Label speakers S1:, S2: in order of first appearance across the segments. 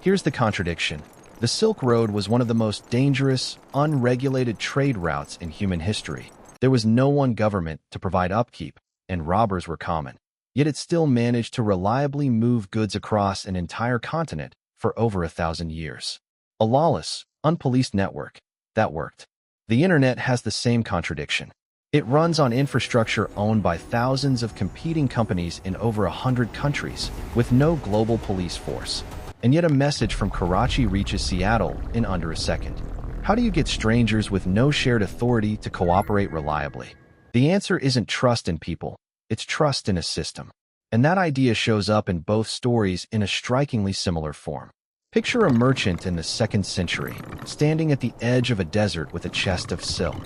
S1: Here's the contradiction. The Silk Road was one of the most dangerous, unregulated trade routes in human history. There was no one government to provide upkeep, and robbers were common. Yet it still managed to reliably move goods across an entire continent for over 1,000 years. A lawless, unpoliced network. That worked. The internet has the same contradiction. It runs on infrastructure owned by thousands of competing companies in over 100 countries, with no global police force. And yet a message from Karachi reaches Seattle in under a second. How do you get strangers with no shared authority to cooperate reliably? The answer isn't trust in people, it's trust in a system. And that idea shows up in both stories in a strikingly similar form. Picture a merchant in the 2nd century, standing at the edge of a desert with a chest of silk.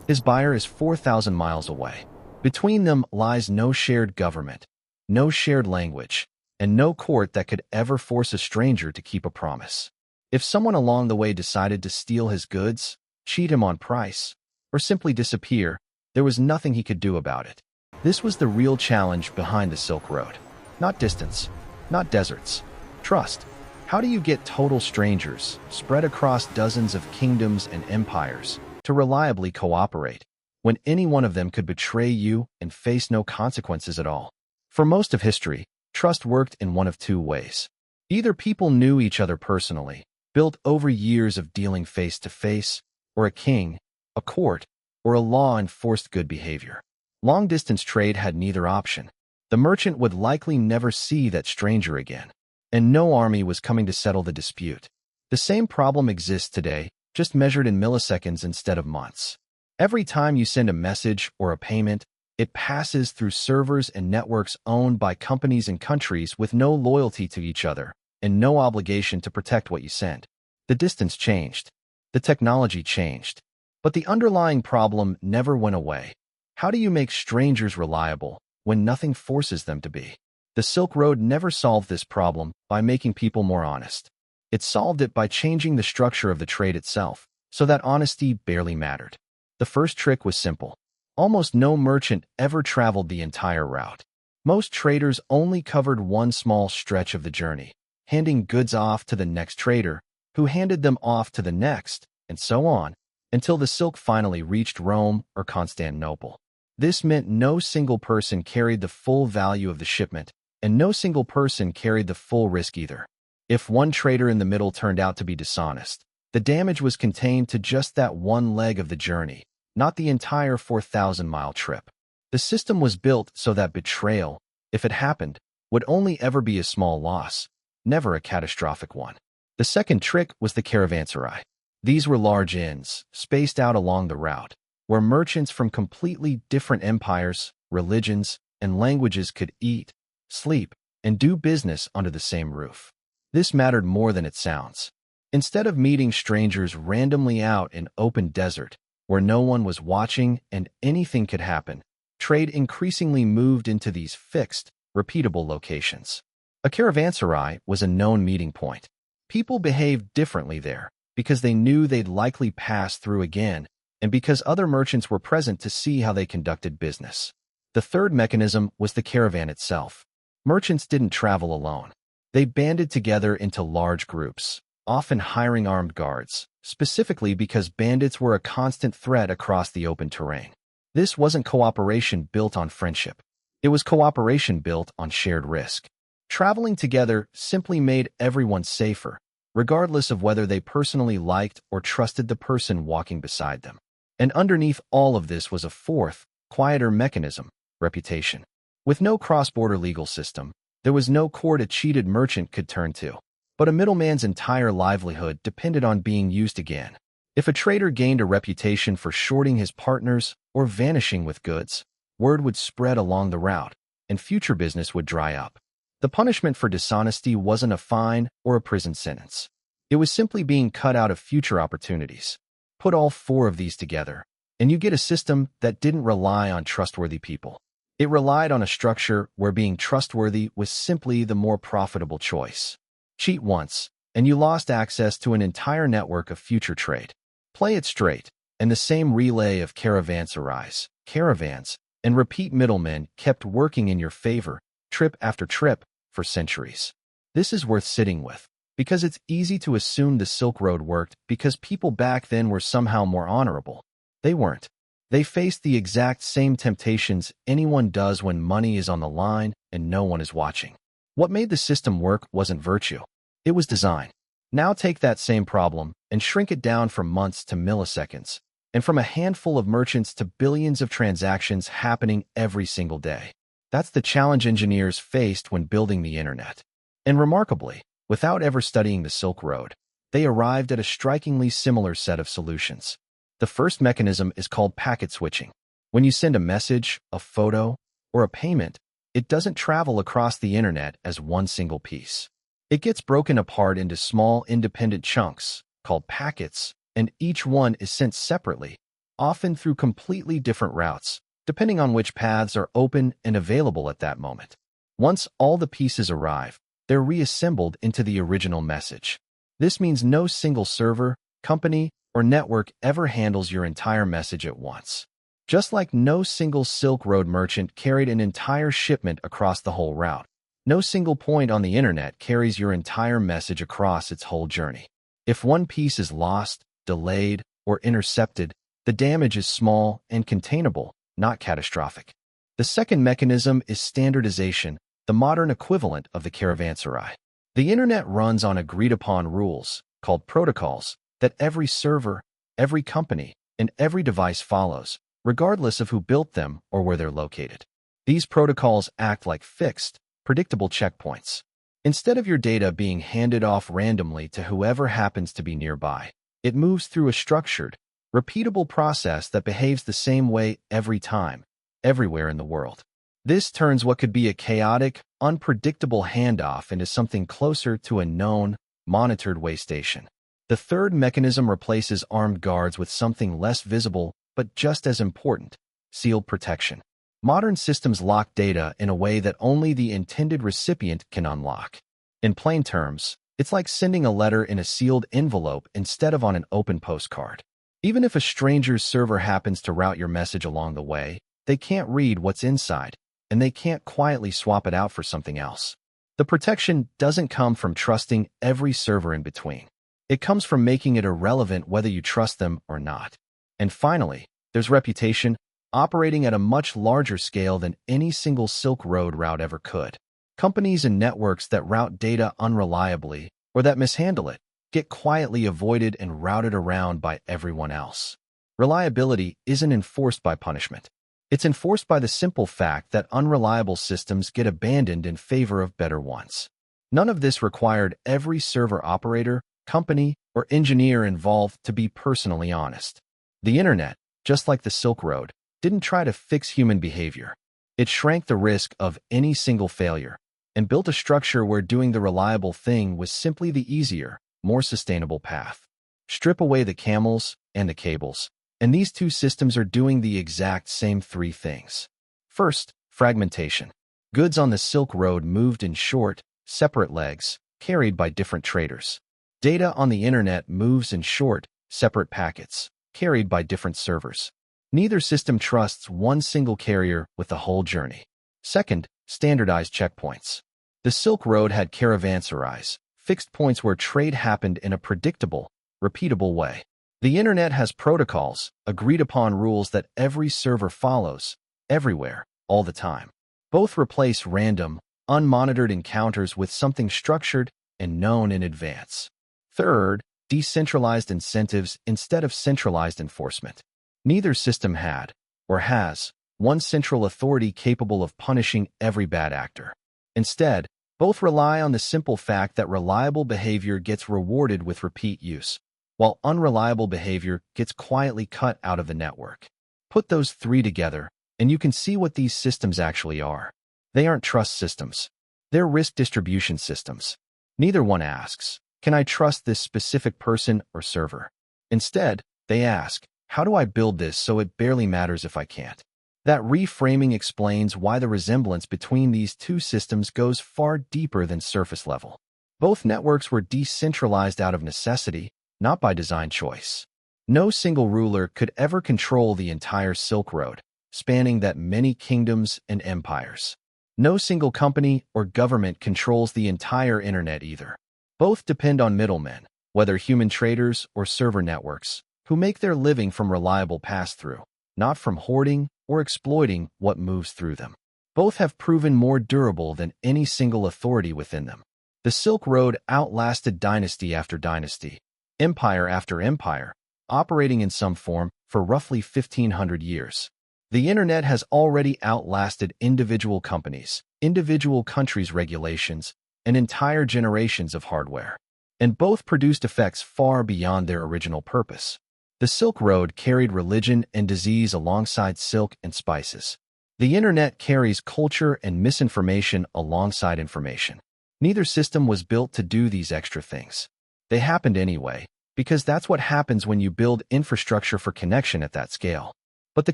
S1: His buyer is 4,000 miles away. Between them lies no shared government, no shared language, and no court that could ever force a stranger to keep a promise. If someone along the way decided to steal his goods, cheat him on price, or simply disappear, there was nothing he could do about it. This was the real challenge behind the Silk Road. Not distance, not deserts, trust. How do you get total strangers, spread across dozens of kingdoms and empires, to reliably cooperate, when any one of them could betray you and face no consequences at all? For most of history, trust worked in one of two ways. Either people knew each other personally, built over years of dealing face-to-face, or a king, a court, or a law enforced good behavior. Long-distance trade had neither option. The merchant would likely never see that stranger again, and no army was coming to settle the dispute. The same problem exists today, just measured in milliseconds instead of months. Every time you send a message or a payment, it passes through servers and networks owned by companies and countries with no loyalty to each other and no obligation to protect what you send. The distance changed. The technology changed. But the underlying problem never went away. How do you make strangers reliable when nothing forces them to be? The Silk Road never solved this problem by making people more honest. It solved it by changing the structure of the trade itself, so that honesty barely mattered. The first trick was simple. Almost no merchant ever traveled the entire route. Most traders only covered one small stretch of the journey, handing goods off to the next trader, who handed them off to the next, and so on, until the silk finally reached Rome or Constantinople. This meant no single person carried the full value of the shipment, and no single person carried the full risk either. If one trader in the middle turned out to be dishonest, the damage was contained to just that one leg of the journey, not the entire 4,000-mile trip. The system was built so that betrayal, if it happened, would only ever be a small loss, never a catastrophic one. The second trick was the caravanserai. These were large inns, spaced out along the route, where merchants from completely different empires, religions, and languages could eat, sleep, and do business under the same roof. This mattered more than it sounds. Instead of meeting strangers randomly out in open desert, where no one was watching and anything could happen, trade increasingly moved into these fixed, repeatable locations. A caravanserai was a known meeting point. People behaved differently there because they knew they'd likely pass through again, and because other merchants were present to see how they conducted business. The third mechanism was the caravan itself. Merchants didn't travel alone. They banded together into large groups, often hiring armed guards, specifically because bandits were a constant threat across the open terrain. This wasn't cooperation built on friendship. It was cooperation built on shared risk. Traveling together simply made everyone safer, regardless of whether they personally liked or trusted the person walking beside them. And underneath all of this was a fourth, quieter mechanism: reputation. With no cross-border legal system, there was no court a cheated merchant could turn to. But a middleman's entire livelihood depended on being used again. If a trader gained a reputation for shorting his partners or vanishing with goods, word would spread along the route, and future business would dry up. The punishment for dishonesty wasn't a fine or a prison sentence. It was simply being cut out of future opportunities. Put all four of these together, and you get a system that didn't rely on trustworthy people. It relied on a structure where being trustworthy was simply the more profitable choice. Cheat once, and you lost access to an entire network of future trade. Play it straight, and the same relay of caravanserais, caravans, and repeat middlemen kept working in your favor, trip after trip, for centuries. This is worth sitting with. because it's easy to assume the Silk Road worked because people back then were somehow more honorable. They weren't. They faced the exact same temptations anyone does when money is on the line and no one is watching. What made the system work wasn't virtue. It was design. Now take that same problem and shrink it down from months to milliseconds, and from a handful of merchants to billions of transactions happening every single day. That's the challenge engineers faced when building the internet. And remarkably, without ever studying the Silk Road, they arrived at a strikingly similar set of solutions. The first mechanism is called packet switching. When you send a message, a photo, or a payment, it doesn't travel across the internet as one single piece. It gets broken apart into small independent chunks, called packets, and each one is sent separately, often through completely different routes, depending on which paths are open and available at that moment. Once all the pieces arrive, they're reassembled into the original message. This means no single server, company, or network ever handles your entire message at once. Just like no single Silk Road merchant carried an entire shipment across the whole route, no single point on the internet carries your entire message across its whole journey. If one piece is lost, delayed, or intercepted, the damage is small and containable, not catastrophic. The second mechanism is standardization, the modern equivalent of the caravanserai. The internet runs on agreed-upon rules, called protocols, that every server, every company, and every device follows, regardless of who built them or where they're located. These protocols act like fixed, predictable checkpoints. Instead of your data being handed off randomly to whoever happens to be nearby, it moves through a structured, repeatable process that behaves the same way every time, everywhere in the world. This turns what could be a chaotic, unpredictable handoff into something closer to a known, monitored way station. The third mechanism replaces armed guards with something less visible but just as important: sealed protection. Modern systems lock data in a way that only the intended recipient can unlock. In plain terms, it's like sending a letter in a sealed envelope instead of on an open postcard. Even if a stranger's server happens to route your message along the way, they can't read what's inside, and they can't quietly swap it out for something else. The protection doesn't come from trusting every server in between. It comes from making it irrelevant whether you trust them or not. And finally, there's reputation, operating at a much larger scale than any single Silk Road route ever could. Companies and networks that route data unreliably or that mishandle it get quietly avoided and routed around by everyone else. Reliability isn't enforced by punishment. It's enforced by the simple fact that unreliable systems get abandoned in favor of better ones. None of this required every server operator, company, or engineer involved to be personally honest. The internet, just like the Silk Road, didn't try to fix human behavior. It shrank the risk of any single failure and built a structure where doing the reliable thing was simply the easier, more sustainable path. Strip away the camels and the cables, and these two systems are doing the exact same three things. First, fragmentation. Goods on the Silk Road moved in short, separate legs, carried by different traders. Data on the internet moves in short, separate packets, carried by different servers. Neither system trusts one single carrier with the whole journey. Second, standardized checkpoints. The Silk Road had caravanserais, fixed points where trade happened in a predictable, repeatable way. The internet has protocols, agreed-upon rules that every server follows, everywhere, all the time. Both replace random, unmonitored encounters with something structured and known in advance. Third, decentralized incentives instead of centralized enforcement. Neither system had, or has, one central authority capable of punishing every bad actor. Instead, both rely on the simple fact that reliable behavior gets rewarded with repeat use, while unreliable behavior gets quietly cut out of the network. Put those three together, and you can see what these systems actually are. They aren't trust systems. They're risk distribution systems. Neither one asks, can I trust this specific person or server? Instead, they ask, how do I build this so it barely matters if I can't? That reframing explains why the resemblance between these two systems goes far deeper than surface level. Both networks were decentralized out of necessity, not by design choice. No single ruler could ever control the entire Silk Road, spanning that many kingdoms and empires. No single company or government controls the entire internet either. Both depend on middlemen, whether human traders or server networks, who make their living from reliable pass-through, not from hoarding or exploiting what moves through them. Both have proven more durable than any single authority within them. The Silk Road outlasted dynasty after dynasty, empire after empire, operating in some form for roughly 1,500 years. The internet has already outlasted individual companies, individual countries' regulations, and entire generations of hardware. And both produced effects far beyond their original purpose. The Silk Road carried religion and disease alongside silk and spices. The internet carries culture and misinformation alongside information. Neither system was built to do these extra things. They happened anyway, because that's what happens when you build infrastructure for connection at that scale. But the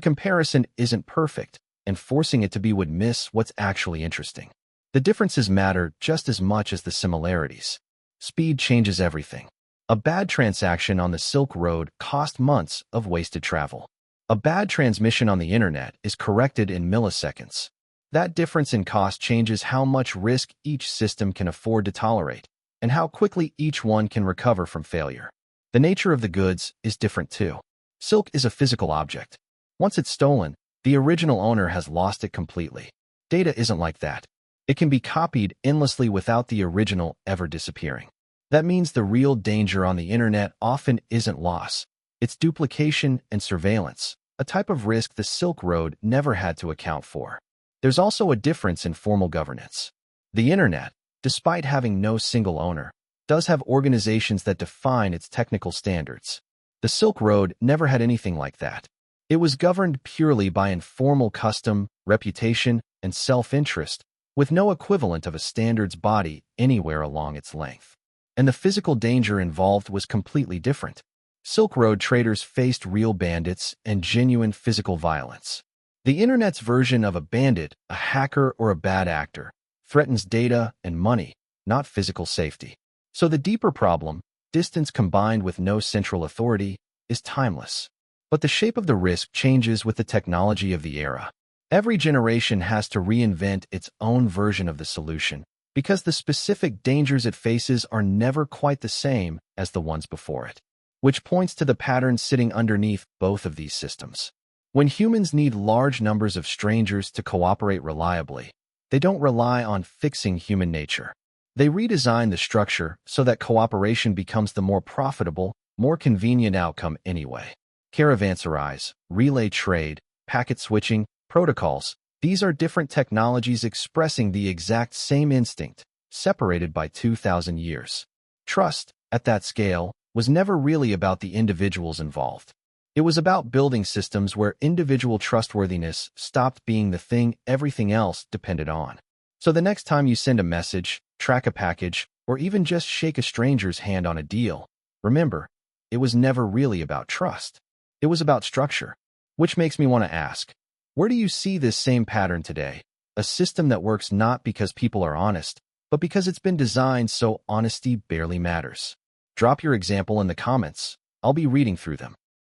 S1: comparison isn't perfect, and forcing it to be would miss what's actually interesting. The differences matter just as much as the similarities. Speed changes everything. A bad transaction on the Silk Road cost months of wasted travel. A bad transmission on the internet is corrected in milliseconds. That difference in cost changes how much risk each system can afford to tolerate, and how quickly each one can recover from failure. The nature of the goods is different too. Silk is a physical object. Once it's stolen, the original owner has lost it completely. Data isn't like that. It can be copied endlessly without the original ever disappearing. That means the real danger on the internet often isn't loss. It's duplication and surveillance, a type of risk the Silk Road never had to account for. There's also a difference in formal governance. The internet, despite having no single owner, does have organizations that define its technical standards. The Silk Road never had anything like that. It was governed purely by informal custom, reputation, and self-interest, with no equivalent of a standards body anywhere along its length. And the physical danger involved was completely different. Silk Road traders faced real bandits and genuine physical violence. The internet's version of a bandit, a hacker, or a bad actor, threatens data and money, not physical safety. So the deeper problem, distance combined with no central authority, is timeless. But the shape of the risk changes with the technology of the era. Every generation has to reinvent its own version of the solution, because the specific dangers it faces are never quite the same as the ones before it. Which points to the pattern sitting underneath both of these systems. When humans need large numbers of strangers to cooperate reliably, they don't rely on fixing human nature. They redesign the structure so that cooperation becomes the more profitable, more convenient outcome anyway. Caravanserais, relay trade, packet switching, protocols, these are different technologies expressing the exact same instinct, separated by 2,000 years. Trust, at that scale, was never really about the individuals involved. It was about building systems where individual trustworthiness stopped being the thing everything else depended on. So the next time you send a message, track a package, or even just shake a stranger's hand on a deal, remember, it was never really about trust. It was about structure. Which makes me want to ask, where do you see this same pattern today? A system that works not because people are honest, but because it's been designed so honesty barely matters. Drop your example in the comments. I'll be reading through them.